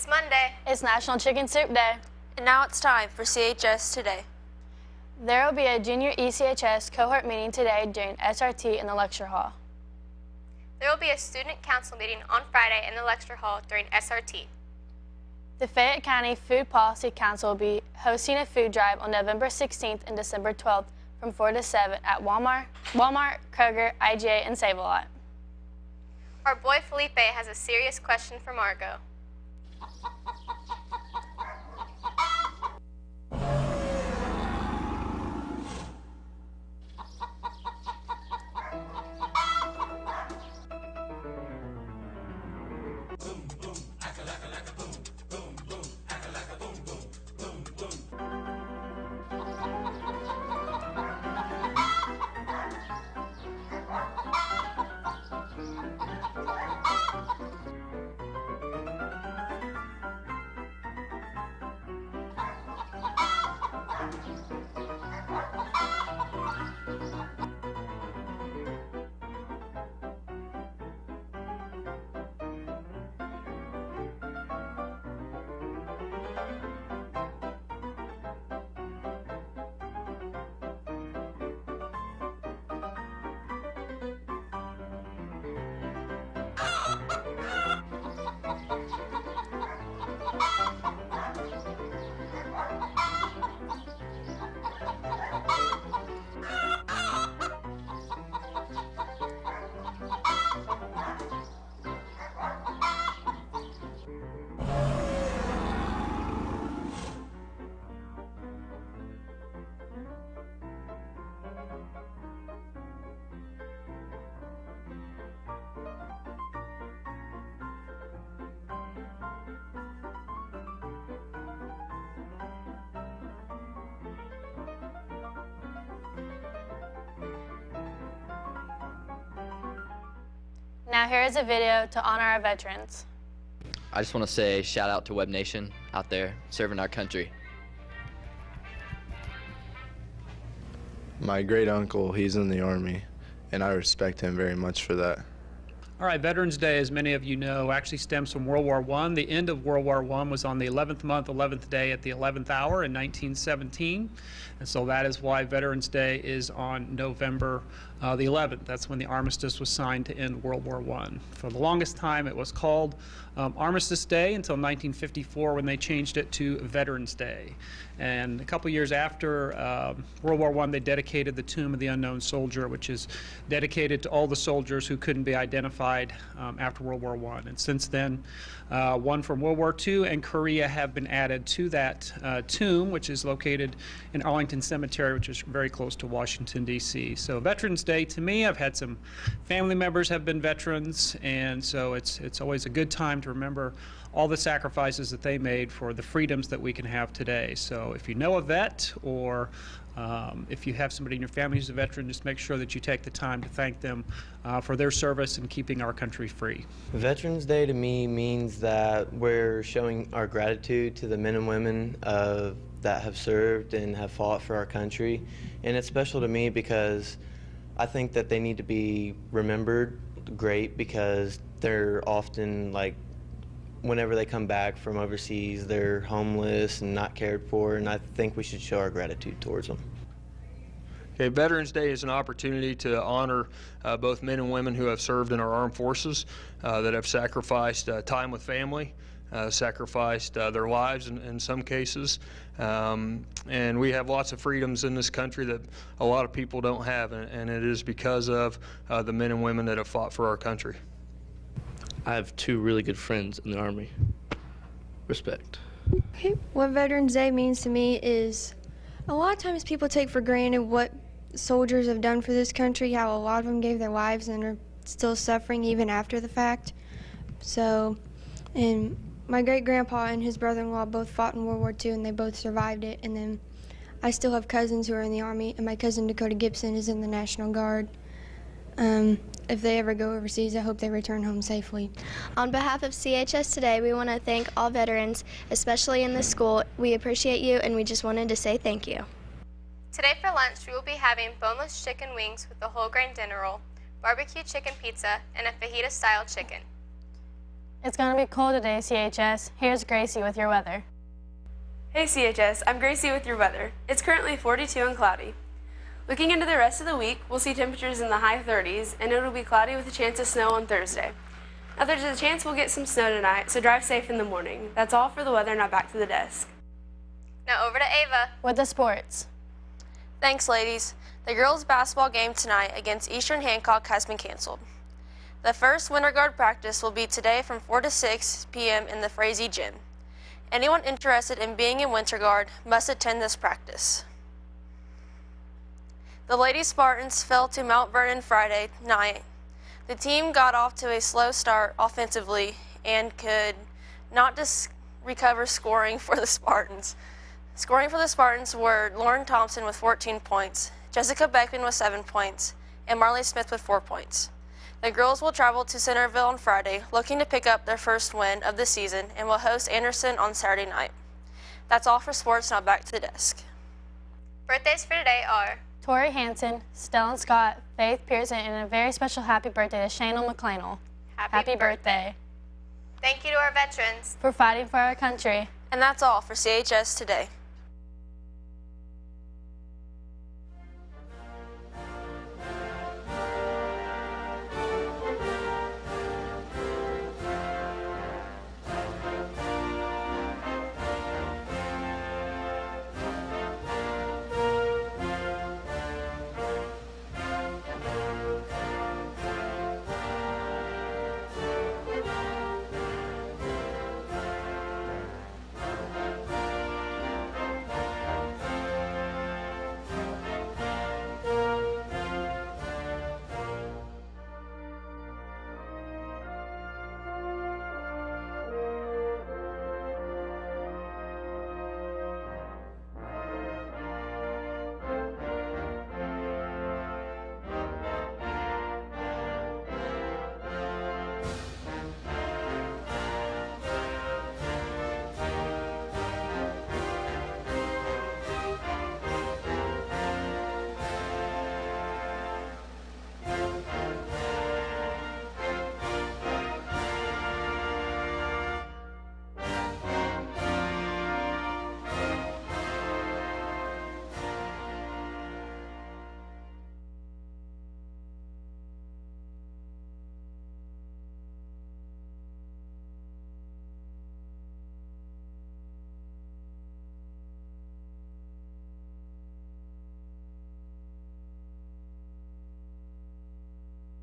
It's Monday. It's National Chicken Soup Day. And now it's time for CHS Today. There will be a junior ECHS cohort meeting today during SRT in the lecture hall. There will be a student council meeting on Friday in the lecture hall during SRT. The Fayette County Food Policy Council will be hosting a food drive on November 16th and December 12th from 4 to 7 at Walmart, Kroger, IGA, and Save-A-Lot. Our boy Felipe has a serious question for Margot. Now here is a video to honor our veterans. I just want to say shout out to Web Nation out there serving our country. My great uncle, he's in the Army, and I respect him very much for that. All right, Veterans Day, as many of you know, actually stems from World War I. The end of World War I was on the 11th month, 11th day at the 11th hour in 1917. And so that is why Veterans Day is on November the 11th. That's when the armistice was signed to end World War I. For the longest time, it was called Armistice Day until 1954 when they changed it to Veterans Day. And a couple years after World War I, they dedicated the Tomb of the Unknown Soldier, which is dedicated to all the soldiers who couldn't be identified after World War I. And since then, one from World War II and Korea have been added to that tomb, which is located in Arlington Cemetery, which is very close to Washington, D.C. So Veterans Day, to me, I've had some family members have been veterans, and so it's always a good time to remember all the sacrifices that they made for the freedoms that we can have today. So if you know a vet, or if you have somebody in your family who's a veteran, just make sure that you take the time to thank them for their service in keeping our country free. Veterans Day to me means that we're showing our gratitude to the men and women that have served and have fought for our country. And it's special to me because I think that they need to be remembered great, because they're often, like, whenever they come back from overseas, they're homeless and not cared for, and I think we should show our gratitude towards them. Okay, Veterans Day is an opportunity to honor both men and women who have served in our armed forces, that have sacrificed time with family, sacrificed their lives in some cases, and we have lots of freedoms in this country that a lot of people don't have, and it is because of the men and women that have fought for our country. I have two really good friends in the Army. Respect. Okay, what Veterans Day means to me is a lot of times people take for granted what soldiers have done for this country, how a lot of them gave their lives and are still suffering even after the fact. So, and my great-grandpa and his brother-in-law both fought in World War II, and they both survived it. And then I still have cousins who are in the Army, and my cousin Dakota Gibson is in the National Guard. If they ever go overseas, I hope they return home safely. On behalf of CHS Today, we want to thank all veterans, especially in this school. We appreciate you, and we just wanted to say thank you. Today for lunch, we will be having boneless chicken wings with a whole grain dinner roll, barbecue chicken pizza, and a fajita-style chicken. It's going to be cold today, CHS. Here's Gracie with your weather. Hey CHS, I'm Gracie with your weather. It's currently 42 and cloudy. Looking into the rest of the week, we'll see temperatures in the high 30s, and it'll be cloudy with a chance of snow on Thursday. Now there's a chance we'll get some snow tonight, so drive safe in the morning. That's all for the weather, now back to the desk. Now over to Ava. With the sports. Thanks, ladies. The girls' basketball game tonight against Eastern Hancock has been canceled. The first winter guard practice will be today from 4 to 6 p.m. in the Frazee Gym. Anyone interested in being in winter guard must attend this practice. The Lady Spartans fell to Mount Vernon Friday night. The team got off to a slow start offensively and could not recover scoring for the Spartans. Scoring for the Spartans were Lauren Thompson with 14 points, Jessica Beckman with 7 points, and Marley Smith with 4 points. The girls will travel to Centerville on Friday, looking to pick up their first win of the season, and will host Anderson on Saturday night. That's all for sports, now back to the desk. Birthdays for today are Tori Hansen, Stellan Scott, Faith Pearson, and a very special happy birthday to Shana McClanel. Happy birthday. Thank you to our veterans. For fighting for our country. And that's all for CHS Today.